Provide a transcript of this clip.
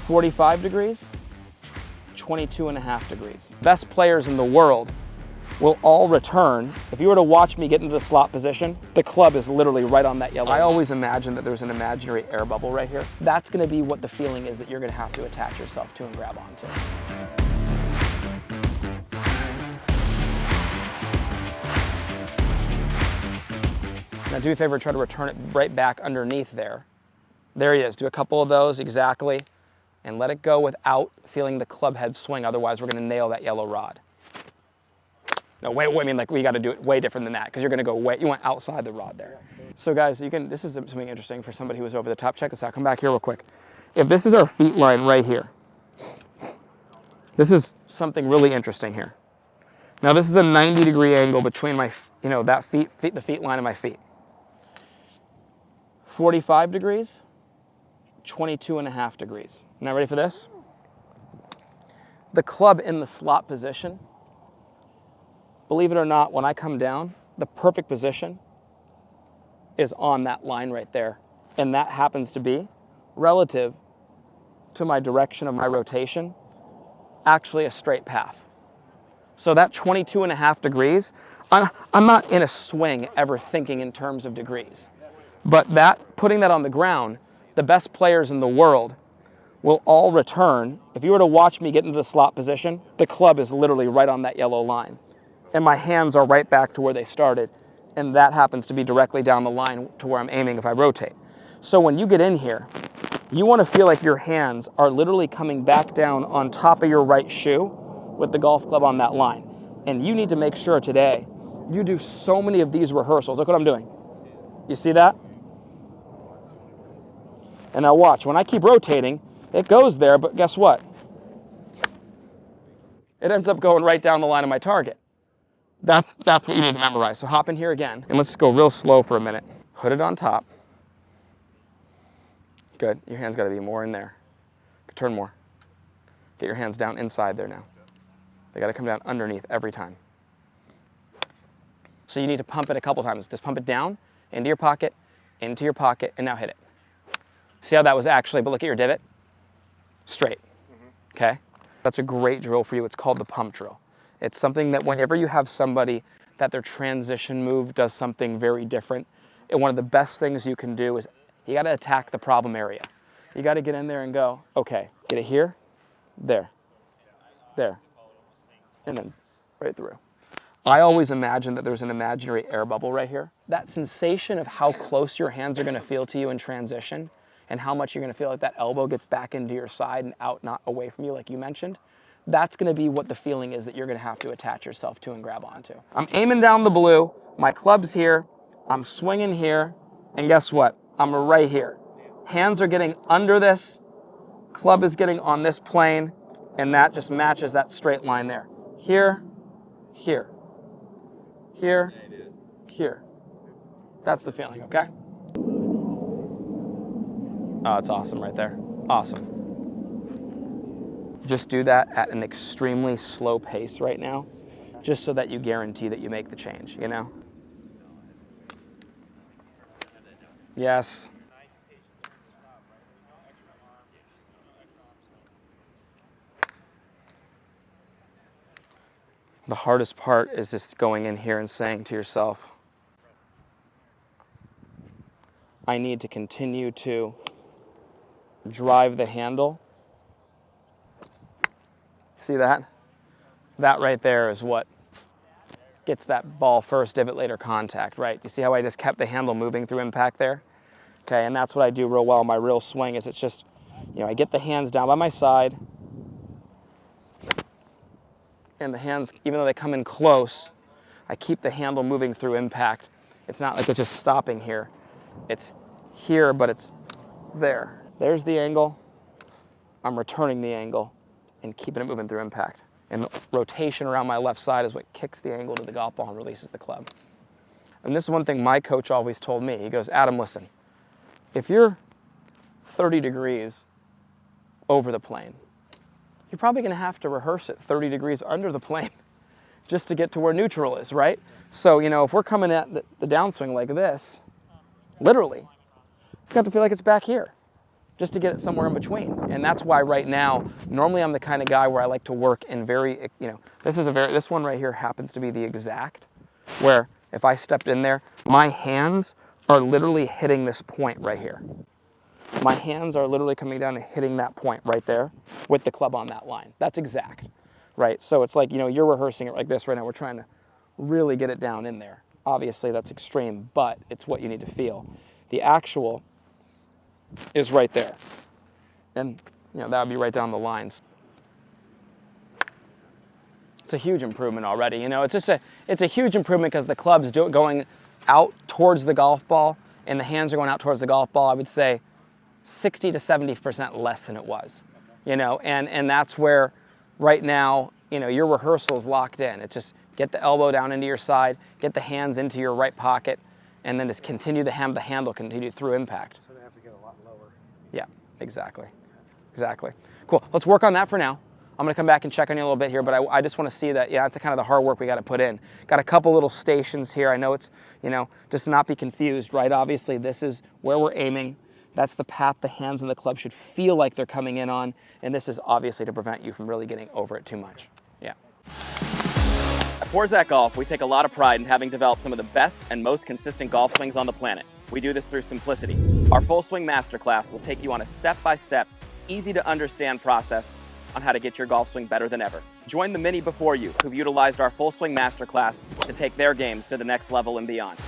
45 degrees, 22.5 degrees. Best players in the world will all return. If you were to watch me get into the slot position, the club is literally right on that yellow. I always imagine that there's an imaginary air bubble right here. That's gonna be what the feeling is that you're gonna have to attach yourself to and grab onto. Now do me a favor, try to return it right back underneath there. There he is, do a couple of those exactly, and let it go without feeling the club head swing, otherwise we're gonna nail that yellow rod. No, wait, I mean, like, we gotta do it way different than that, because you're gonna go way, you want outside the rod there. So guys, this is something interesting for somebody who was over the top. Check this out, come back here real quick. If this is our feet line right here, this is something really interesting here. Now this is a 90-degree angle between my, that the feet line and my feet. 45 degrees, 22.5 degrees. Now ready for this? The club in the slot position, believe it or not, when I come down, the perfect position is on that line right there. And that happens to be relative to my direction of my rotation, actually a straight path. So that 22.5 degrees, I'm not in a swing ever thinking in terms of degrees. But putting that on the ground, the best players in the world will all return. If you were to watch me get into the slot position, the club is literally right on that yellow line. And my hands are right back to where they started. And that happens to be directly down the line to where I'm aiming if I rotate. So when you get in here, you want to feel like your hands are literally coming back down on top of your right shoe with the golf club on that line. And you need to make sure today, you do so many of these rehearsals. Look what I'm doing. You see that? And now watch, when I keep rotating, it goes there, but guess what? It ends up going right down the line of my target. That's what you need to memorize. So hop in here again, and let's just go real slow for a minute. Put it on top. Good, your hand's gotta be more in there. Turn more. Get your hands down inside there now. They gotta come down underneath every time. So you need to pump it a couple times. Just pump it down, into your pocket, and now hit it. See how that was actually, but look at your divot. Straight, okay? That's a great drill for you. It's called the pump drill. It's something that whenever you have somebody that their transition move does something very different, and one of the best things you can do is you gotta attack the problem area. You gotta get in there and go, okay, get it here, there, and then right through. I always imagine that there's an imaginary air bubble right here. That sensation of how close your hands are gonna feel to you in transition and how much you're gonna feel like that elbow gets back into your side and out, not away from you like you mentioned, that's gonna be what the feeling is that you're gonna have to attach yourself to and grab onto. I'm aiming down the blue, my club's here, I'm swinging here, and guess what? I'm right here. Hands are getting under this, club is getting on this plane, and that just matches that straight line there. Here, here, here, here. That's the feeling, okay? Oh, it's awesome right there. Awesome. Just do that at an extremely slow pace right now, just so that you guarantee that you make the change, you know? Yes. The hardest part is just going in here and saying to yourself, I need to continue to drive the handle. See that? That right there is what gets that ball first, divot later contact, right? You see how I just kept the handle moving through impact there? Okay, and that's what I do real well in my real swing is it's just, I get the hands down by my side, and the hands, even though they come in close, I keep the handle moving through impact. It's not like it's just stopping here. It's here, but it's there. There's the angle. I'm returning the angle and keeping it moving through impact. And the rotation around my left side is what kicks the angle to the golf ball and releases the club. And this is one thing my coach always told me. He goes, Adam, listen, if you're 30 degrees over the plane, you're probably gonna have to rehearse it 30 degrees under the plane just to get to where neutral is, right? So, if we're coming at the downswing like this, literally, it's got to feel like it's back here. just to get it somewhere in between. And that's why right now, normally I'm the kind of guy where I like to work in very, this one right here happens to be the exact, where if I stepped in there, my hands are literally hitting this point right here. My hands are literally coming down and hitting that point right there with the club on that line. That's exact, right? So it's like, you're rehearsing it like this right now. We're trying to really get it down in there. Obviously that's extreme, but it's what you need to feel. The actual is right there. And that would be right down the lines. It's a huge improvement already. It's a huge improvement because the club's going out towards the golf ball and the hands are going out towards the golf ball. I would say 60 to 70% less than it was, and that's where right now, your rehearsal's locked in. It's just get the elbow down into your side, get the hands into your right pocket, and then just continue the handle continue through impact. So they have to get a lot lower. Yeah, exactly. Cool, let's work on that for now. I'm gonna come back and check on you a little bit here, but I just wanna see that, that's kind of the hard work we gotta put in. Got a couple little stations here. I know it's, just to not be confused, right? Obviously this is where we're aiming. That's the path the hands and the club should feel like they're coming in on, and this is obviously to prevent you from really getting over it too much. Yeah. At Forzak Golf, we take a lot of pride in having developed some of the best and most consistent golf swings on the planet. We do this through simplicity. Our Full Swing Masterclass will take you on a step-by-step, easy-to-understand process on how to get your golf swing better than ever. Join the many before you who've utilized our Full Swing Masterclass to take their games to the next level and beyond.